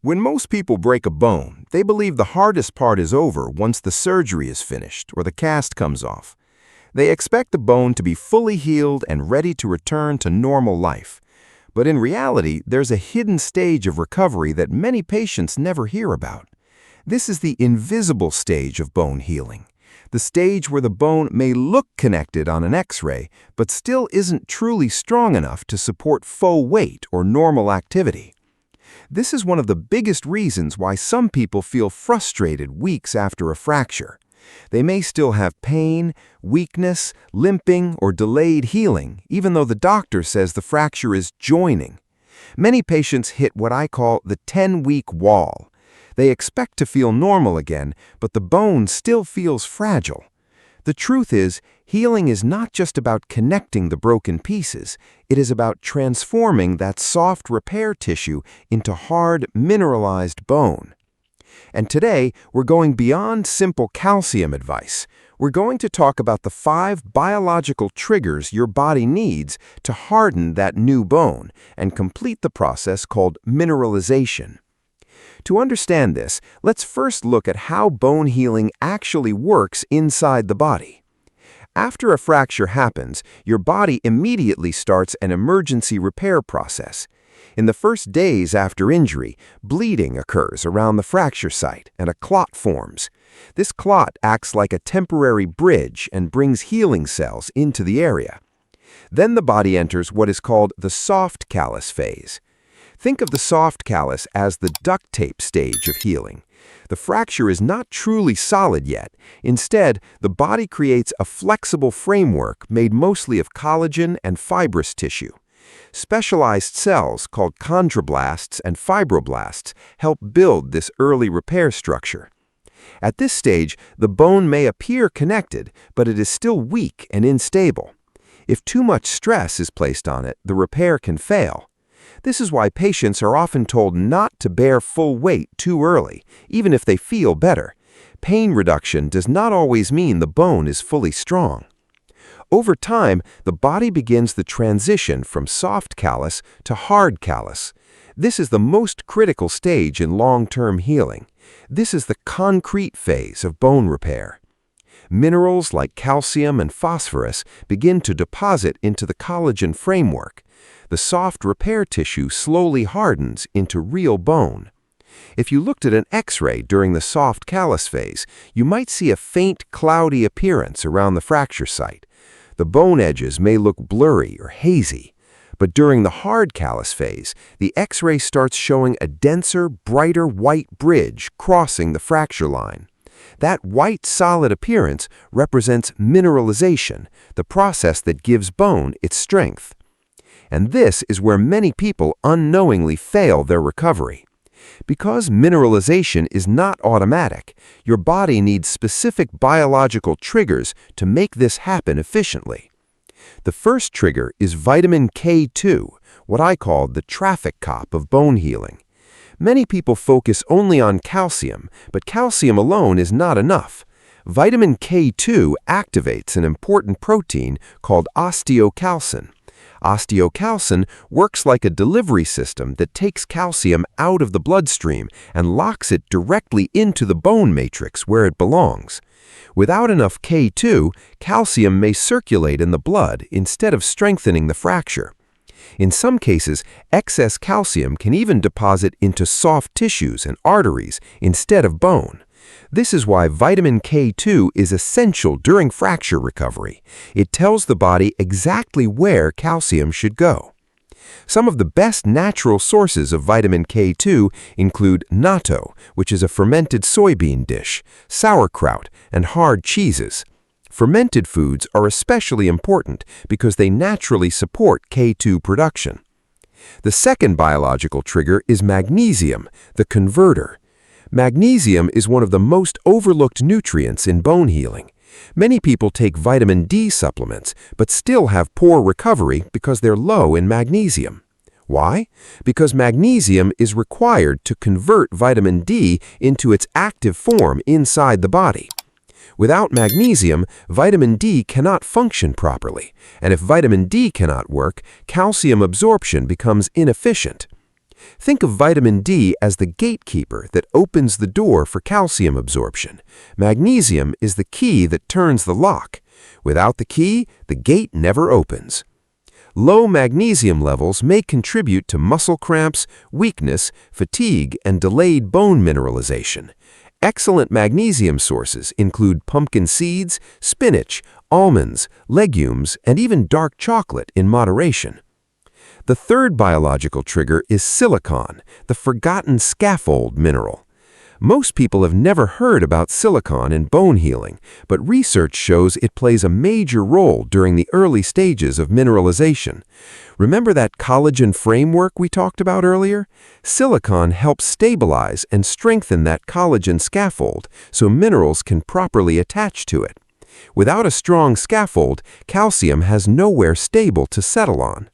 When most people break a bone, they believe the hardest part is over once the surgery is finished or the cast comes off. They expect the bone to be fully healed and ready to return to normal life. But in reality, there's a hidden stage of recovery that many patients never hear about. This is the invisible stage of bone healing, the stage where the bone may look connected on an X-ray, but still isn't truly strong enough to support full weight or normal activity. This is one of the biggest reasons why some people feel frustrated weeks after a fracture. They may still have pain, weakness, limping, or delayed healing, even though the doctor says the fracture is joining. Many patients hit what I call the 10-week wall. They expect to feel normal again, but the bone still feels fragile. The truth is, healing is not just about connecting the broken pieces. It is about transforming that soft repair tissue into hard, mineralized bone. And today, we're going beyond simple calcium advice. We're going to talk about the 5 biological triggers your body needs to harden that new bone and complete the process called mineralization. To understand this, let's first look at how bone healing actually works inside the body. After a fracture happens, your body immediately starts an emergency repair process. In the first days after injury, bleeding occurs around the fracture site and a clot forms. This clot acts like a temporary bridge and brings healing cells into the area. Then the body enters what is called the soft callus phase. Think of the soft callus as the duct tape stage of healing. The fracture is not truly solid yet. Instead, the body creates a flexible framework made mostly of collagen and fibrous tissue. Specialized cells called chondroblasts and fibroblasts help build this early repair structure. At this stage, the bone may appear connected, but it is still weak and unstable. If too much stress is placed on it, the repair can fail. This is why patients are often told not to bear full weight too early, even if they feel better. Pain reduction does not always mean the bone is fully strong. Over time, the body begins the transition from soft callus to hard callus. This is the most critical stage in long-term healing. This is the concrete phase of bone repair. Minerals like calcium and phosphorus begin to deposit into the collagen framework. The soft repair tissue slowly hardens into real bone. If you looked at an X-ray during the soft callus phase, you might see a faint, cloudy appearance around the fracture site. The bone edges may look blurry or hazy. But during the hard callus phase, the X-ray starts showing a denser, brighter white bridge crossing the fracture line. That white, solid appearance represents mineralization, the process that gives bone its strength. And this is where many people unknowingly fail their recovery. Because mineralization is not automatic, your body needs specific biological triggers to make this happen efficiently. The first trigger is vitamin K2, what I call the traffic cop of bone healing. Many people focus only on calcium, but calcium alone is not enough. Vitamin K2 activates an important protein called osteocalcin. Osteocalcin works like a delivery system that takes calcium out of the bloodstream and locks it directly into the bone matrix where it belongs. Without enough K2, calcium may circulate in the blood instead of strengthening the fracture. In some cases, excess calcium can even deposit into soft tissues and arteries instead of bone. This is why vitamin K2 is essential during fracture recovery. It tells the body exactly where calcium should go. Some of the best natural sources of vitamin K2 include natto, which is a fermented soybean dish, sauerkraut, and hard cheeses. Fermented foods are especially important because they naturally support K2 production. The second biological trigger is magnesium, the converter. Magnesium is one of the most overlooked nutrients in bone healing. Many people take vitamin D supplements, but still have poor recovery because they're low in magnesium. Why? Because magnesium is required to convert vitamin D into its active form inside the body. Without magnesium, vitamin D cannot function properly, and if vitamin D cannot work, calcium absorption becomes inefficient. Think of vitamin D as the gatekeeper that opens the door for calcium absorption. Magnesium is the key that turns the lock. Without the key, the gate never opens. Low magnesium levels may contribute to muscle cramps, weakness, fatigue, and delayed bone mineralization. Excellent magnesium sources include pumpkin seeds, spinach, almonds, legumes, and even dark chocolate in moderation. The third biological trigger is silicon, the forgotten scaffold mineral. Most people have never heard about silicon in bone healing, but research shows it plays a major role during the early stages of mineralization. Remember that collagen framework we talked about earlier? Silicon helps stabilize and strengthen that collagen scaffold so minerals can properly attach to it. Without a strong scaffold, calcium has nowhere stable to settle on.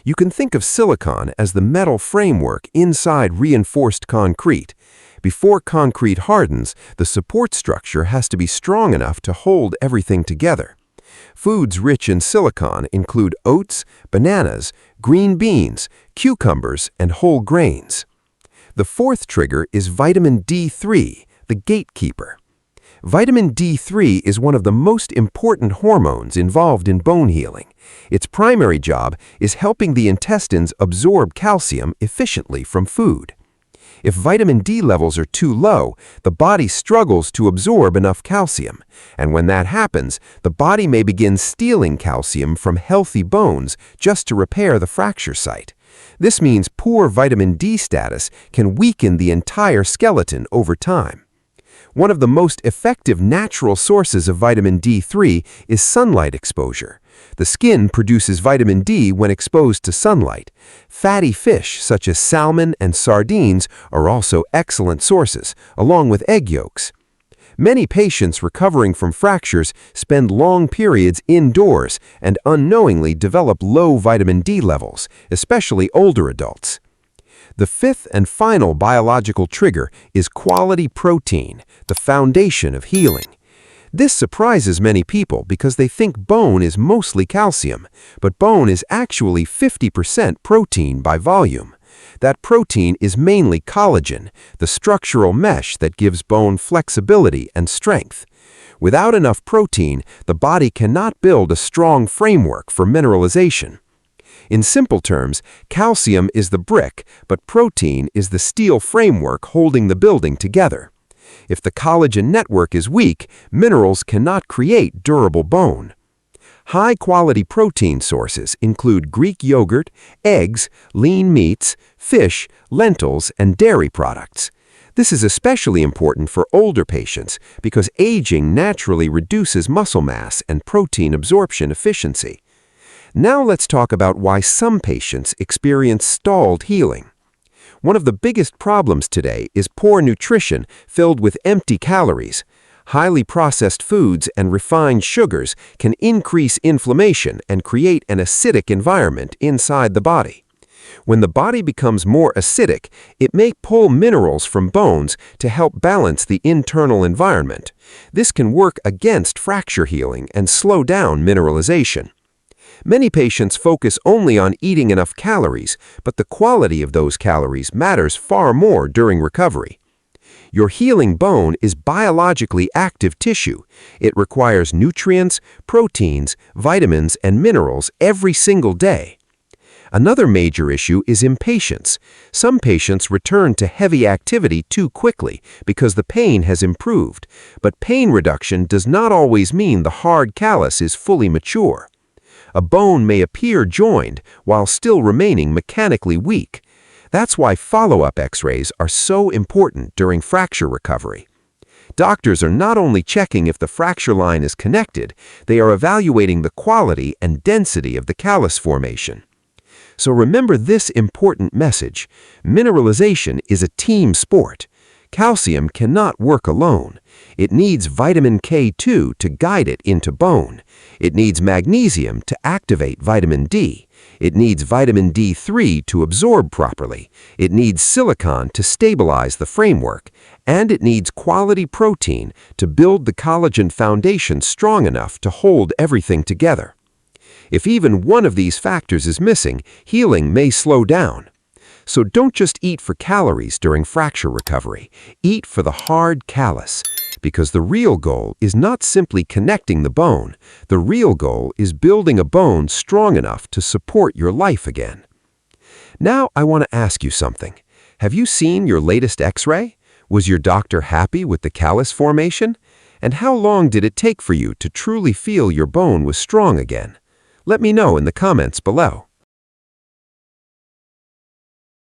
You can think of silicon as the metal framework inside reinforced concrete. Before concrete hardens, the support structure has to be strong enough to hold everything together. Foods rich in silicon include oats, bananas, green beans, cucumbers, and whole grains. The fourth trigger is vitamin D3, the gatekeeper. Vitamin D3 is one of the most important hormones involved in bone healing. Its primary job is helping the intestines absorb calcium efficiently from food. If vitamin D levels are too low, the body struggles to absorb enough calcium, and when that happens, the body may begin stealing calcium from healthy bones just to repair the fracture site. This means poor vitamin D status can weaken the entire skeleton over time. One of the most effective natural sources of vitamin D3 is sunlight exposure. The skin produces vitamin D when exposed to sunlight. Fatty fish such as salmon and sardines are also excellent sources, along with egg yolks. Many patients recovering from fractures spend long periods indoors and unknowingly develop low vitamin D levels, especially older adults. The fifth and final biological trigger is quality protein, the foundation of healing. This surprises many people because they think bone is mostly calcium, but bone is actually 50% protein by volume. That protein is mainly collagen, the structural mesh that gives bone flexibility and strength. Without enough protein, the body cannot build a strong framework for mineralization. In simple terms, calcium is the brick, but protein is the steel framework holding the building together. If the collagen network is weak, minerals cannot create durable bone. High-quality protein sources include Greek yogurt, eggs, lean meats, fish, lentils, and dairy products. This is especially important for older patients because aging naturally reduces muscle mass and protein absorption efficiency. Now let's talk about why some patients experience stalled healing. One of the biggest problems today is poor nutrition filled with empty calories. Highly processed foods and refined sugars can increase inflammation and create an acidic environment inside the body. When the body becomes more acidic, it may pull minerals from bones to help balance the internal environment. This can work against fracture healing and slow down mineralization. Many patients focus only on eating enough calories, but the quality of those calories matters far more during recovery. Your healing bone is biologically active tissue. It requires nutrients, proteins, vitamins, and minerals every single day. Another major issue is impatience. Some patients return to heavy activity too quickly because the pain has improved, but pain reduction does not always mean the hard callus is fully mature. A bone may appear joined while still remaining mechanically weak. That's why follow-up X-rays are so important during fracture recovery. Doctors are not only checking if the fracture line is connected, they are evaluating the quality and density of the callus formation. So remember this important message: mineralization is a team sport. Calcium cannot work alone. It needs vitamin K2 to guide it into bone. It needs magnesium to activate vitamin D. It needs vitamin D3 to absorb properly. It needs silicon to stabilize the framework. And it needs quality protein to build the collagen foundation strong enough to hold everything together. If even one of these factors is missing, healing may slow down. So don't just eat for calories during fracture recovery. Eat for the hard callus, because the real goal is not simply connecting the bone. The real goal is building a bone strong enough to support your life again. Now I want to ask you something. Have you seen your latest X-ray? Was your doctor happy with the callus formation? And how long did it take for you to truly feel your bone was strong again? Let me know in the comments below.